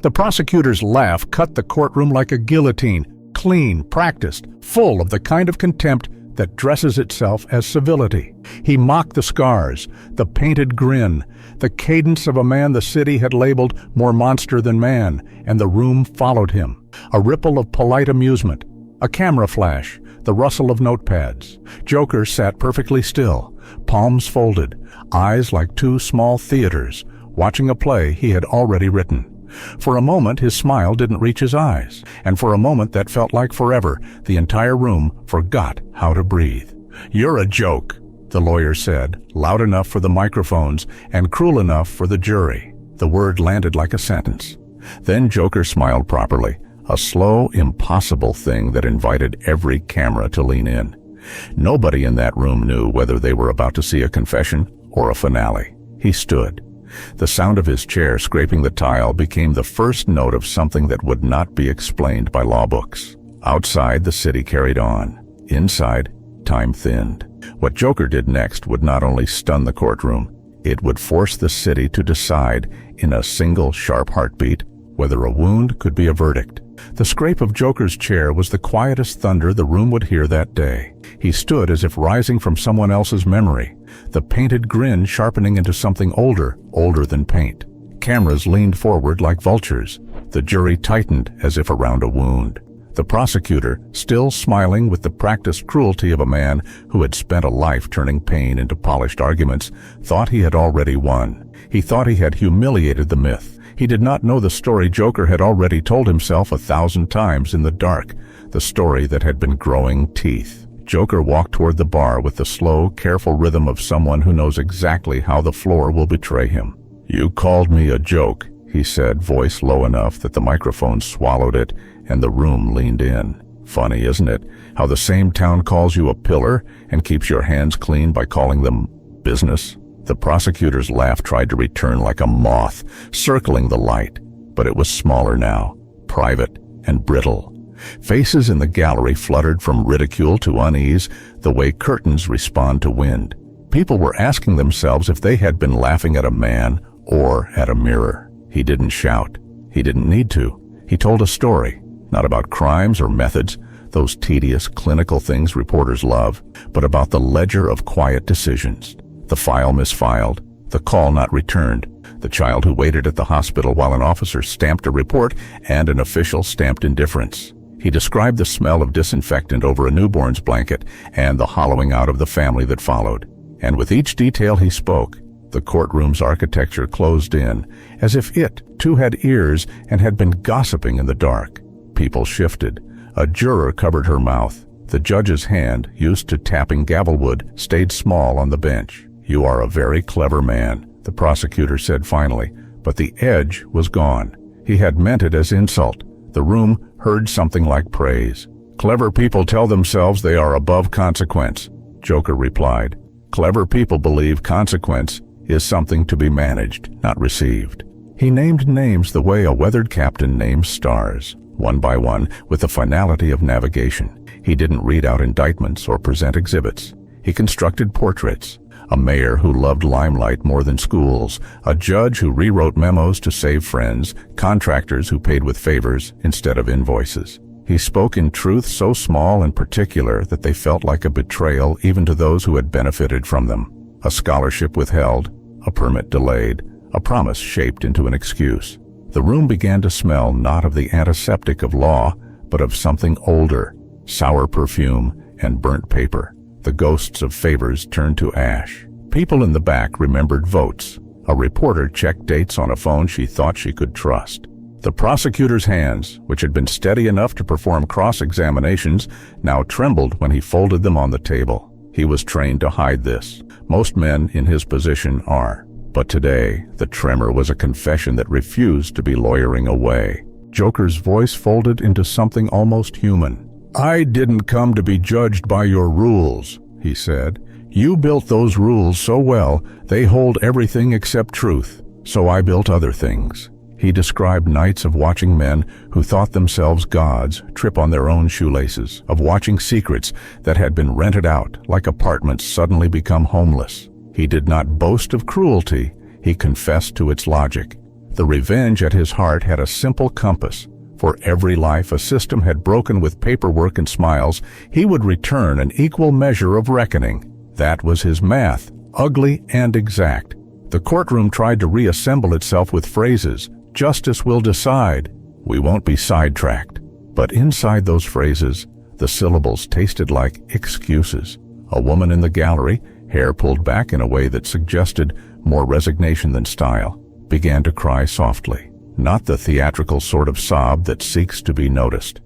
The prosecutor's laugh cut the courtroom like a guillotine, clean, practiced, full of the kind of contempt that dresses itself as civility. He mocked the scars, the painted grin, the cadence of a man the city had labeled more monster than man, and the room followed him. A ripple of polite amusement, a camera flash, the rustle of notepads. Joker sat perfectly still, palms folded, eyes like two small theaters, watching a play he had already written. For a moment his smile didn't reach his eyes, and for a moment that felt like forever, the entire room forgot how to breathe. "You're a joke," the lawyer said, loud enough for the microphones and cruel enough for the jury. The word landed like a sentence. Then Joker smiled properly, a slow, impossible thing that invited every camera to lean in. Nobody in that room knew whether they were about to see a confession or a finale. He stood. The sound of his chair scraping the tile became the first note of something that would not be explained by law books. Outside, the city carried on. Inside, time thinned. What Joker did next would not only stun the courtroom, it would force the city to decide, in a single sharp heartbeat, whether a wound could be a verdict. The scrape of Joker's chair was the quietest thunder the room would hear that day. He stood as if rising from someone else's memory, the painted grin sharpening into something older than paint. Cameras leaned forward like vultures. The jury tightened as if around a wound. The prosecutor, still smiling with the practiced cruelty of a man who had spent a life turning pain into polished arguments, thought he had already won. He thought he had humiliated the myth. He did not know the story Joker had already told himself 1,000 times in the dark, the story that had been growing teeth. Joker walked toward the bar with the slow, careful rhythm of someone who knows exactly how the floor will betray him. "You called me a joke," he said, voice low enough that the microphone swallowed it and the room leaned in. "Funny, isn't it, how the same town calls you a pillar and keeps your hands clean by calling them business?" The prosecutor's laugh tried to return like a moth, circling the light, but it was smaller now, private and brittle. Faces in the gallery fluttered from ridicule to unease, the way curtains respond to wind. People were asking themselves if they had been laughing at a man or at a mirror. He didn't shout. He didn't need to. He told a story, not about crimes or methods, those tedious, clinical things reporters love, but about the ledger of quiet decisions. The file misfiled, the call not returned, the child who waited at the hospital while an officer stamped a report and an official stamped indifference. He described the smell of disinfectant over a newborn's blanket and the hollowing out of the family that followed. And with each detail he spoke, the courtroom's architecture closed in, as if it, too, had ears and had been gossiping in the dark. People shifted. A juror covered her mouth. The judge's hand, used to tapping gavelwood, stayed small on the bench. "You are a very clever man," the prosecutor said finally, but the edge was gone. He had meant it as insult. The room heard something like praise. "Clever people tell themselves they are above consequence," Joker replied. "Clever people believe consequence is something to be managed, not received." He named names the way a weathered captain names stars, one by one, with the finality of navigation. He didn't read out indictments or present exhibits. He constructed portraits. A mayor who loved limelight more than schools, a judge who rewrote memos to save friends, contractors who paid with favors instead of invoices. He spoke in truth so small and particular that they felt like a betrayal even to those who had benefited from them. A scholarship withheld, a permit delayed, a promise shaped into an excuse. The room began to smell not of the antiseptic of law, but of something older, sour perfume and burnt paper. The ghosts of favors turned to ash. People in the back remembered votes. A reporter checked dates on a phone she thought she could trust. The prosecutor's hands, which had been steady enough to perform cross-examinations, now trembled when he folded them on the table. He was trained to hide this. Most men in his position are. But today, the tremor was a confession that refused to be lawyering away. Joker's voice folded into something almost human. "I didn't come to be judged by your rules," he said. "You built those rules so well, they hold everything except truth. So I built other things." He described nights of watching men who thought themselves gods trip on their own shoelaces, of watching secrets that had been rented out like apartments suddenly become homeless. He did not boast of cruelty, he confessed to its logic. The revenge at his heart had a simple compass. For every life a system had broken with paperwork and smiles, he would return an equal measure of reckoning. That was his math, ugly and exact. The courtroom tried to reassemble itself with phrases. Justice will decide. We won't be sidetracked. But inside those phrases, the syllables tasted like excuses. A woman in the gallery, hair pulled back in a way that suggested more resignation than style, began to cry softly. Not the theatrical sort of sob that seeks to be noticed.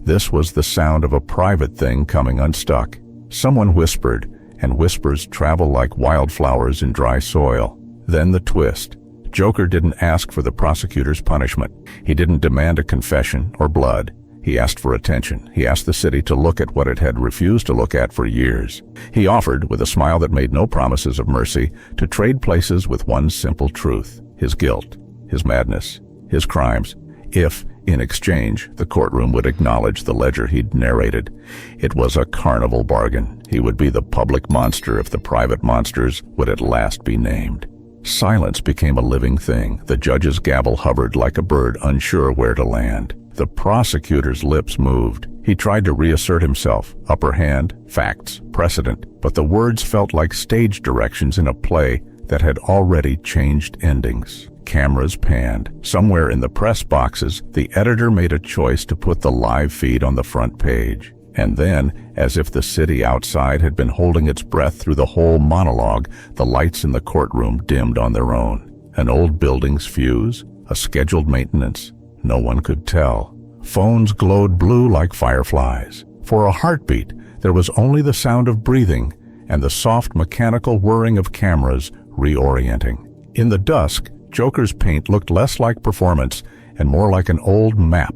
This was the sound of a private thing coming unstuck. Someone whispered, and whispers travel like wildflowers in dry soil. Then the twist. Joker didn't ask for the prosecutor's punishment. He didn't demand a confession or blood. He asked for attention. He asked the city to look at what it had refused to look at for years. He offered, with a smile that made no promises of mercy, to trade places with one simple truth: his guilt, his madness, his crimes, if, in exchange, the courtroom would acknowledge the ledger he'd narrated. It was a carnival bargain. He would be the public monster if the private monsters would at last be named. Silence became a living thing. The judge's gavel hovered like a bird unsure where to land. The prosecutor's lips moved. He tried to reassert himself. Upper hand, facts, precedent. But the words felt like stage directions in a play that had already changed endings. Cameras panned. Somewhere in the press boxes, the editor made a choice to put the live feed on the front page. And then, as if the city outside had been holding its breath through the whole monologue, the lights in the courtroom dimmed on their own. An old building's fuse, a scheduled maintenance. No one could tell. Phones glowed blue like fireflies. For a heartbeat, there was only the sound of breathing and the soft mechanical whirring of cameras reorienting. In the dusk, Joker's paint looked less like performance and more like an old map.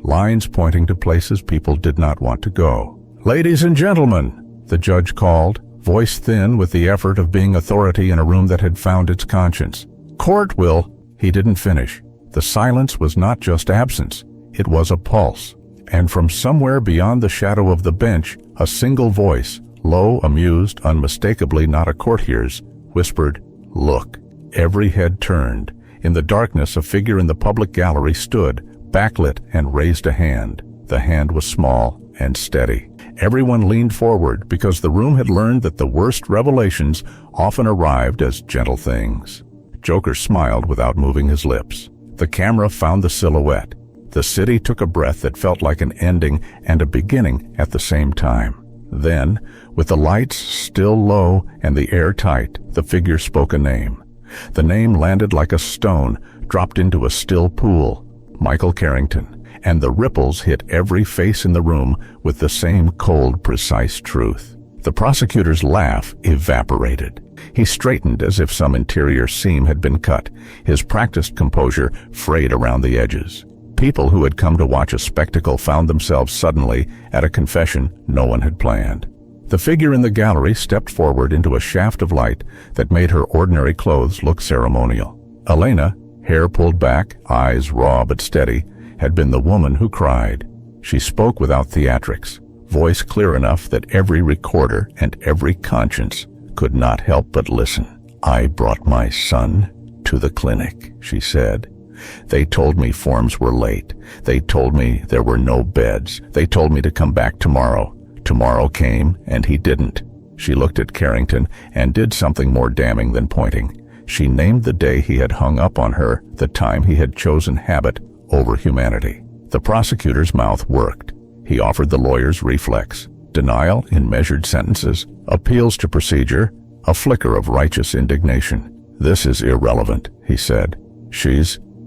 Lines pointing to places people did not want to go. "Ladies and gentlemen," the judge called, voice thin with the effort of being authority in a room that had found its conscience. "Court will—" He didn't finish. The silence was not just absence, it was a pulse. And from somewhere beyond the shadow of the bench, a single voice, low, amused, unmistakably not a courtier's, whispered, "Look." Every head turned. In the darkness, a figure in the public gallery stood, backlit, and raised a hand. The hand was small and steady. Everyone leaned forward because the room had learned that the worst revelations often arrived as gentle things. Joker smiled without moving his lips. The camera found the silhouette. The city took a breath that felt like an ending and a beginning at the same time. Then, with the lights still low and the air tight, the figure spoke a name. The name landed like a stone, dropped into a still pool. Michael Carrington. And the ripples hit every face in the room with the same cold, precise truth. The prosecutor's laugh evaporated. He straightened as if some interior seam had been cut, his practiced composure frayed around the edges. People who had come to watch a spectacle found themselves suddenly at a confession no one had planned. The figure in the gallery stepped forward into a shaft of light that made her ordinary clothes look ceremonial. Elena, hair pulled back, eyes raw but steady, had been the woman who cried. She spoke without theatrics, voice clear enough that every recorder and every conscience could not help but listen. "I brought my son to the clinic," she said. "They told me forms were late. They told me there were no beds. They told me to come back tomorrow. Tomorrow came, and he didn't." She looked at Carrington and did something more damning than pointing. She named the day he had hung up on her, the time he had chosen habit over humanity. The prosecutor's mouth worked. He offered the lawyer's reflex. Denial in measured sentences, appeals to procedure, a flicker of righteous indignation. "This is irrelevant," he said.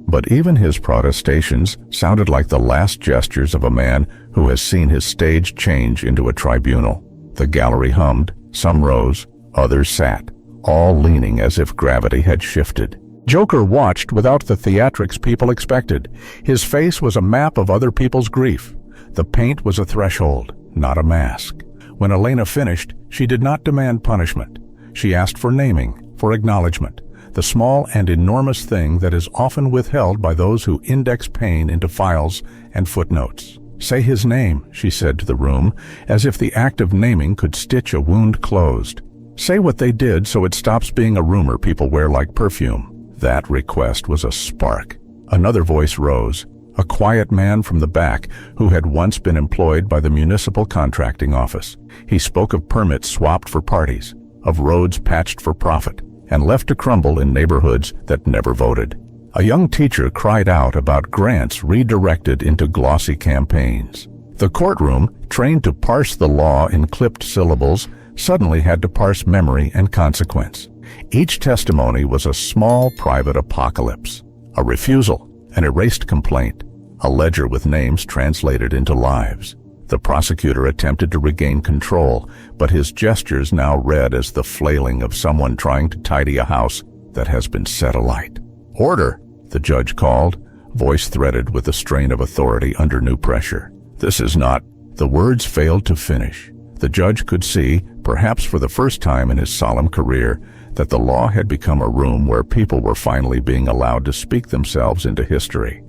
But even his protestations sounded like the last gestures of a man who has seen his stage change into a tribunal. The gallery hummed, some rose, others sat, all leaning as if gravity had shifted. Joker watched without the theatrics people expected. His face was a map of other people's grief. The paint was a threshold, not a mask. When Elena finished, she did not demand punishment. She asked for naming, for acknowledgement, the small and enormous thing that is often withheld by those who index pain into files and footnotes. "Say his name," she said to the room, as if the act of naming could stitch a wound closed. "Say what they did so it stops being a rumor people wear like perfume." That request was a spark. Another voice rose, a quiet man from the back who had once been employed by the municipal contracting office. He spoke of permits swapped for parties, of roads patched for profit, and left to crumble in neighborhoods that never voted. A young teacher cried out about grants redirected into glossy campaigns. The courtroom, trained to parse the law in clipped syllables, suddenly had to parse memory and consequence. Each testimony was a small private apocalypse, a refusal, an erased complaint, a ledger with names translated into lives. The prosecutor attempted to regain control, but his gestures now read as the flailing of someone trying to tidy a house that has been set alight. "Order," the judge called, voice threaded with the strain of authority under new pressure. "This is not—" The words failed to finish. The judge could see, perhaps for the first time in his solemn career, that the law had become a room where people were finally being allowed to speak themselves into history.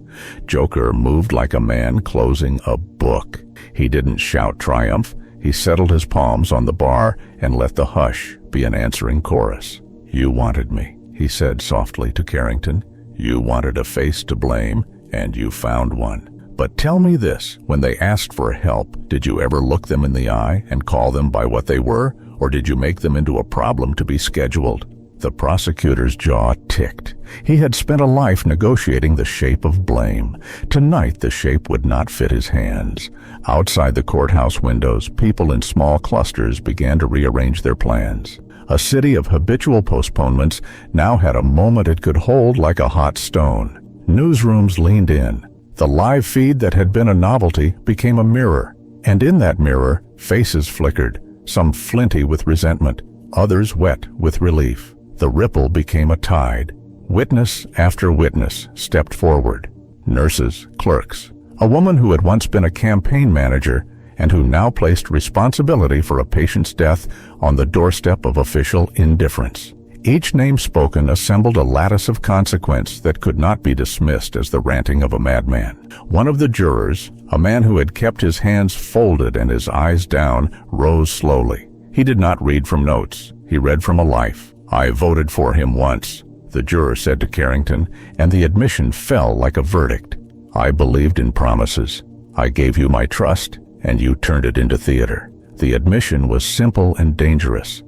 Joker moved like a man closing a book. He didn't shout triumph. He settled his palms on the bar and let the hush be an answering chorus. "You wanted me," he said softly to Carrington. "You wanted a face to blame, and you found one. But tell me this, when they asked for help, did you ever look them in the eye and call them by what they were, or did you make them into a problem to be scheduled?" The prosecutor's jaw ticked. He had spent a life negotiating the shape of blame. Tonight the shape would not fit his hands. Outside the courthouse windows, people in small clusters began to rearrange their plans. A city of habitual postponements now had a moment it could hold like a hot stone. Newsrooms leaned in. The live feed that had been a novelty became a mirror, and in that mirror, faces flickered, some flinty with resentment, others wet with relief. The ripple became a tide. Witness after witness stepped forward. Nurses, clerks, a woman who had once been a campaign manager and who now placed responsibility for a patient's death on the doorstep of official indifference. Each name spoken assembled a lattice of consequence that could not be dismissed as the ranting of a madman. One of the jurors, a man who had kept his hands folded and his eyes down, rose slowly. He did not read from notes. He read from a life. "I voted for him once," the juror said to Carrington, and the admission fell like a verdict. "I believed in promises. I gave you my trust, and you turned it into theater." The admission was simple and dangerous.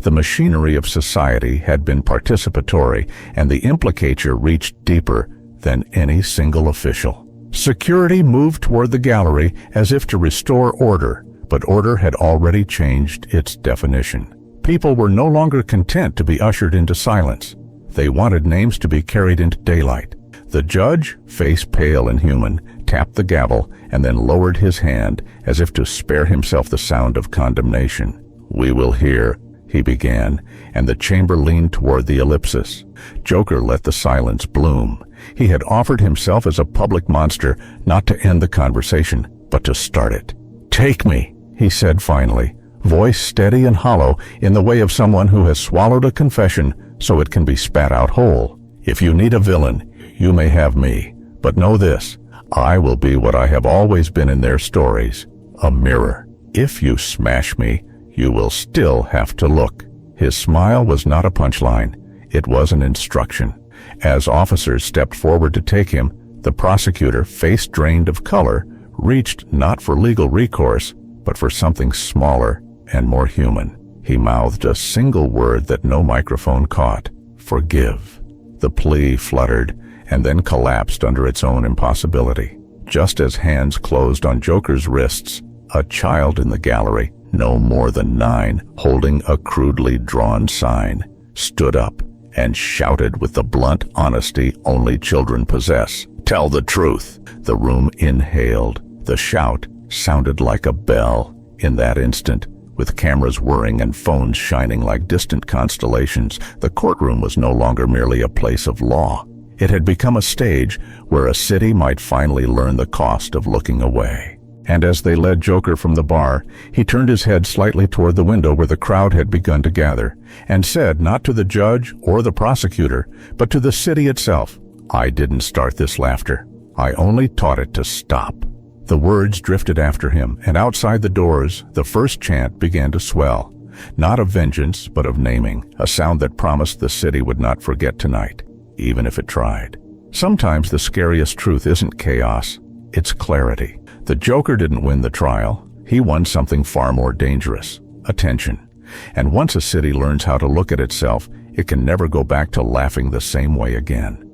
The machinery of society had been participatory, and the implicature reached deeper than any single official. Security moved toward the gallery as if to restore order, but order had already changed its definition. People were no longer content to be ushered into silence. They wanted names to be carried into daylight. The judge, face pale and human, tapped the gavel and then lowered his hand as if to spare himself the sound of condemnation. "We will hear," he began, and the chamber leaned toward the ellipsis. Joker let the silence bloom. He had offered himself as a public monster, not to end the conversation, but to start it. "Take me," he said finally, voice steady and hollow in the way of someone who has swallowed a confession so it can be spat out whole. "If you need a villain, you may have me. But know this, I will be what I have always been in their stories, a mirror. If you smash me, you will still have to look." His smile was not a punchline. It was an instruction. As officers stepped forward to take him, the prosecutor, face drained of color, reached not for legal recourse, but for something smaller and more human. He mouthed a single word that no microphone caught: "Forgive." The plea fluttered and then collapsed under its own impossibility. Just as hands closed on Joker's wrists, a child in the gallery, no more than 9, holding a crudely drawn sign, stood up and shouted with the blunt honesty only children possess, "Tell the truth." The room inhaled. The shout sounded like a bell. In that instant, with cameras whirring and phones shining like distant constellations, the courtroom was no longer merely a place of law. It had become a stage where a city might finally learn the cost of looking away. And as they led Joker from the bar, he turned his head slightly toward the window where the crowd had begun to gather, and said not to the judge or the prosecutor, but to the city itself, "I didn't start this laughter. I only taught it to stop." The words drifted after him, and outside the doors, the first chant began to swell. Not of vengeance, but of naming, a sound that promised the city would not forget tonight. even if it tried. Sometimes the scariest truth isn't chaos, it's clarity. The Joker didn't win the trial. He won something far more dangerous: attention. And once a city learns how to look at itself, it can never go back to laughing the same way again.